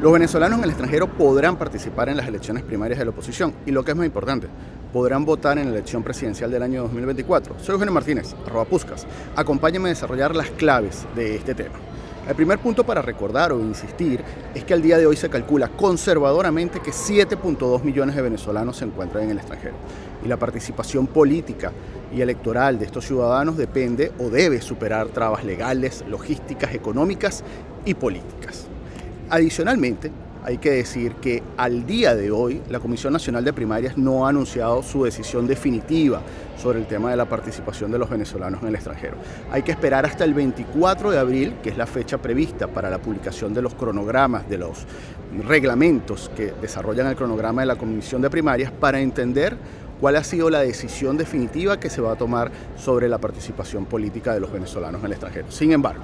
Los venezolanos en el extranjero podrán participar en las elecciones primarias de la oposición y, lo que es más importante, podrán votar en la elección presidencial del año 2024. Soy Eugenio Martínez, @Puskas. Acompáñenme a desarrollar las claves de este tema. El primer punto para recordar o insistir es que al día de hoy se calcula conservadoramente que 7.2 millones de venezolanos se encuentran en el extranjero y la participación política y electoral de estos ciudadanos depende o debe superar trabas legales, logísticas, económicas y políticas. Adicionalmente, hay que decir que al día de hoy la Comisión Nacional de Primarias no ha anunciado su decisión definitiva sobre el tema de la participación de los venezolanos en el extranjero. Hay que esperar hasta el 24 de abril, que es la fecha prevista para la publicación de los cronogramas, de los reglamentos que desarrollan el cronograma de la Comisión de Primarias, para entender cuál ha sido la decisión definitiva que se va a tomar sobre la participación política de los venezolanos en el extranjero. Sin embargo,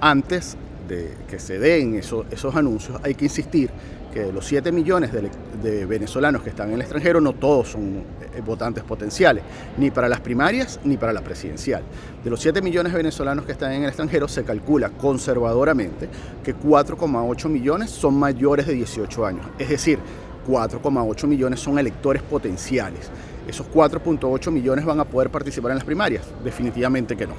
antes de que se den esos anuncios, hay que insistir que de los 7 millones de venezolanos que están en el extranjero, no todos son votantes potenciales, ni para las primarias ni para la presidencial. De los 7 millones de venezolanos que están en el extranjero, se calcula conservadoramente que 4,8 millones son mayores de 18 años, es decir, 4,8 millones son electores potenciales. ¿Esos 4,8 millones van a poder participar en las primarias? Definitivamente que no.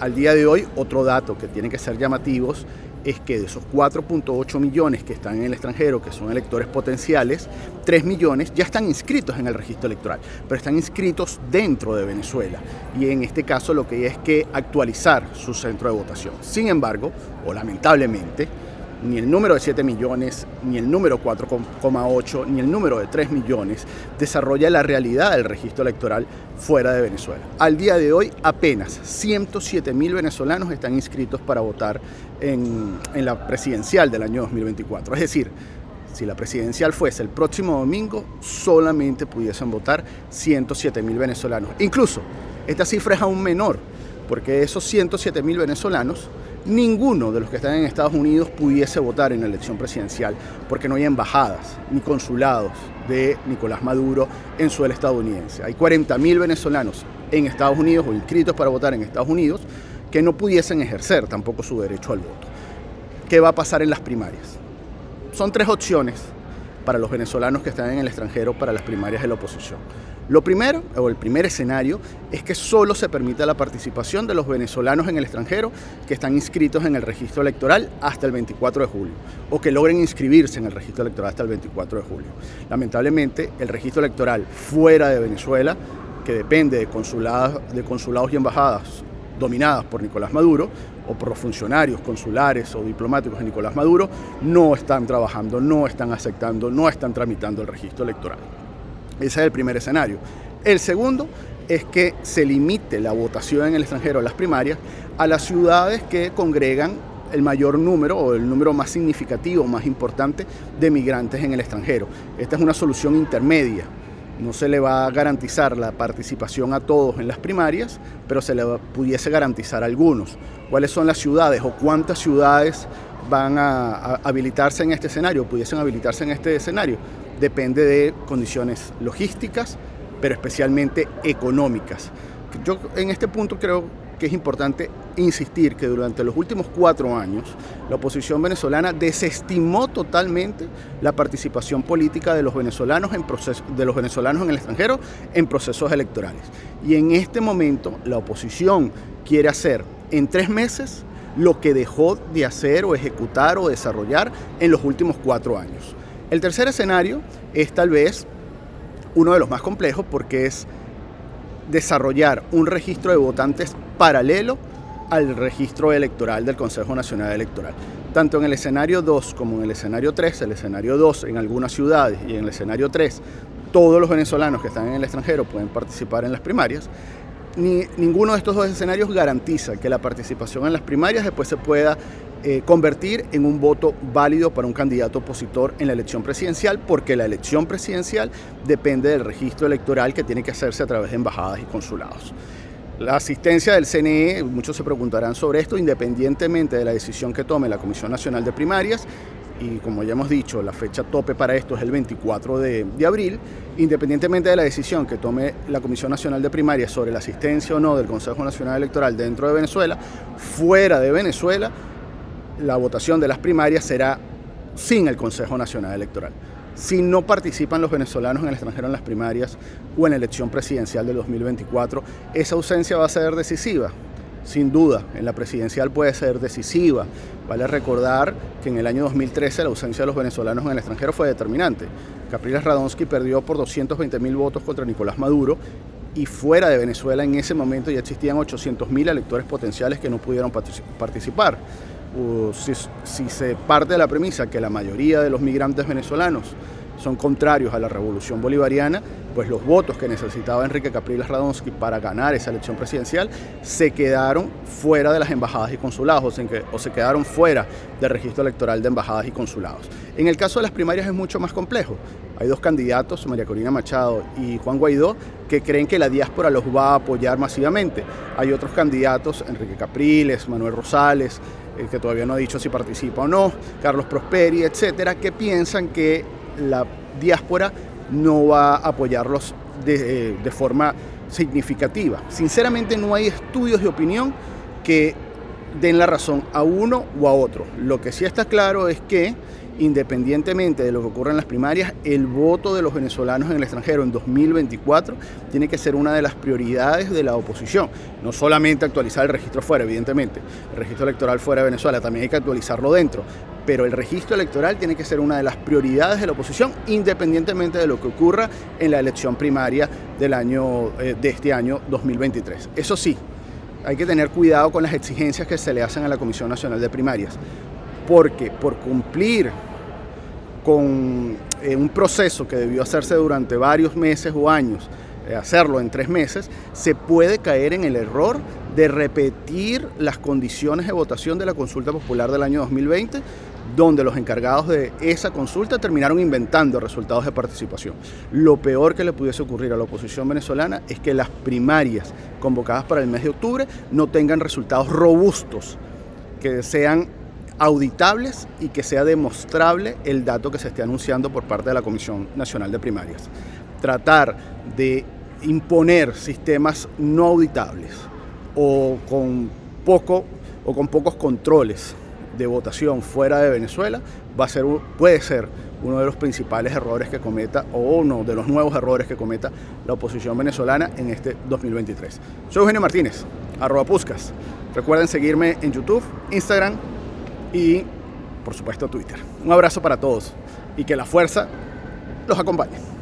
Al día de hoy, otro dato que tiene que ser llamativos es que de esos 4,8 millones que están en el extranjero, que son electores potenciales, 3 millones ya están inscritos en el registro electoral, pero están inscritos dentro de Venezuela. Y en este caso lo que hay es que actualizar su centro de votación. Sin embargo, o lamentablemente, ni el número de 7 millones, ni el número 4,8, ni el número de 3 millones desarrolla la realidad del registro electoral fuera de Venezuela. Al día de hoy, apenas 107.000 venezolanos están inscritos para votar en la presidencial del año 2024. Es decir, si la presidencial fuese el próximo domingo, solamente pudiesen votar 107.000 venezolanos. Incluso, esta cifra es aún menor, porque de esos 107.000 venezolanos, ninguno de los que están en Estados Unidos pudiese votar en la elección presidencial porque no hay embajadas ni consulados de Nicolás Maduro en suelo estadounidense. Hay 40.000 venezolanos en Estados Unidos o inscritos para votar en Estados Unidos que no pudiesen ejercer tampoco su derecho al voto. ¿Qué va a pasar en las primarias? Son 3 opciones para los venezolanos que están en el extranjero para las primarias de la oposición. Lo primero, o el primer escenario, es que solo se permita la participación de los venezolanos en el extranjero que están inscritos en el registro electoral hasta el 24 de julio, o que logren inscribirse en el registro electoral hasta el 24 de julio. Lamentablemente, el registro electoral fuera de Venezuela, que depende de consulados y embajadas dominadas por Nicolás Maduro, o por los funcionarios consulares o diplomáticos de Nicolás Maduro, no están trabajando, no están aceptando, no están tramitando el registro electoral. Ese es el primer escenario. El segundo es que se limite la votación en el extranjero, las primarias, a las ciudades que congregan el mayor número o el número más significativo, más importante de migrantes en el extranjero. Esta es una solución intermedia. No se le va a garantizar la participación a todos en las primarias, pero se le pudiese garantizar a algunos. ¿Cuáles son las ciudades o cuántas ciudades van a habilitarse en este escenario, pudiesen habilitarse en este escenario? Depende de condiciones logísticas, pero especialmente económicas. Yo en este punto creo que es importante insistir que durante los últimos 4 años la oposición venezolana desestimó totalmente la participación política de los venezolanos en el extranjero en procesos electorales. Y en este momento la oposición quiere hacer en 3 meses lo que dejó de hacer o ejecutar o desarrollar en los últimos 4 años. El tercer escenario es tal vez uno de los más complejos porque es desarrollar un registro de votantes paralelo al registro electoral del Consejo Nacional Electoral. Tanto en el escenario 2 como en el escenario 3, el escenario 2 en algunas ciudades y en el escenario 3, todos los venezolanos que están en el extranjero pueden participar en las primarias. Ninguno de estos 2 escenarios garantiza que la participación en las primarias después se pueda convertir en un voto válido para un candidato opositor en la elección presidencial, porque la elección presidencial depende del registro electoral que tiene que hacerse a través de embajadas y consulados. La asistencia del CNE, muchos se preguntarán sobre esto, independientemente de la decisión que tome la Comisión Nacional de Primarias, y como ya hemos dicho, la fecha tope para esto es el 24 de abril, independientemente de la decisión que tome la Comisión Nacional de Primarias sobre la asistencia o no del Consejo Nacional Electoral dentro de Venezuela, fuera de Venezuela, la votación de las primarias será sin el Consejo Nacional Electoral. Si no participan los venezolanos en el extranjero en las primarias o en la elección presidencial del 2024, esa ausencia va a ser decisiva. Sin duda, en la presidencial puede ser decisiva. Vale recordar que en el año 2013 la ausencia de los venezolanos en el extranjero fue determinante. Capriles Radonsky perdió por 220.000 votos contra Nicolás Maduro y fuera de Venezuela en ese momento ya existían 800.000 electores potenciales que no pudieron participar. Si se parte de la premisa que la mayoría de los migrantes venezolanos son contrarios a la revolución bolivariana, pues los votos que necesitaba Enrique Capriles Radonsky para ganar esa elección presidencial se quedaron fuera de las embajadas y consulados o se quedaron fuera del registro electoral de embajadas y consulados. En el caso de las primarias es mucho más complejo. Hay dos candidatos, María Corina Machado y Juan Guaidó, que creen que la diáspora los va a apoyar masivamente. Hay otros candidatos, Enrique Capriles, Manuel Rosales, que todavía no ha dicho si participa o no, Carlos Prosperi, etcétera, que piensan que la diáspora no va a apoyarlos de forma significativa. Sinceramente no hay estudios de opinión que den la razón a uno o a otro. Lo que sí está claro es que, independientemente de lo que ocurra en las primarias, el voto de los venezolanos en el extranjero en 2024 tiene que ser una de las prioridades de la oposición. No solamente actualizar el registro fuera, evidentemente, el registro electoral fuera de Venezuela, también hay que actualizarlo dentro, pero el registro electoral tiene que ser una de las prioridades de la oposición, independientemente de lo que ocurra en la elección primaria de este año 2023. Eso sí, hay que tener cuidado con las exigencias que se le hacen a la Comisión Nacional de Primarias, porque por cumplir con un proceso que debió hacerse durante varios meses o años, hacerlo en 3 meses, se puede caer en el error de repetir las condiciones de votación de la consulta popular del año 2020, donde los encargados de esa consulta terminaron inventando resultados de participación. Lo peor que le pudiese ocurrir a la oposición venezolana es que las primarias convocadas para el mes de octubre no tengan resultados robustos, que sean auditables y que sea demostrable el dato que se esté anunciando por parte de la Comisión Nacional de Primarias. Tratar de imponer sistemas no auditables o con pocos controles de votación fuera de Venezuela puede ser uno de los principales errores que cometa, o uno de los nuevos errores que cometa la oposición venezolana en este 2023. Soy Eugenio Martínez, @Puskas. Recuerden seguirme en YouTube, Instagram y, por supuesto, Twitter. Un abrazo para todos y que la fuerza los acompañe.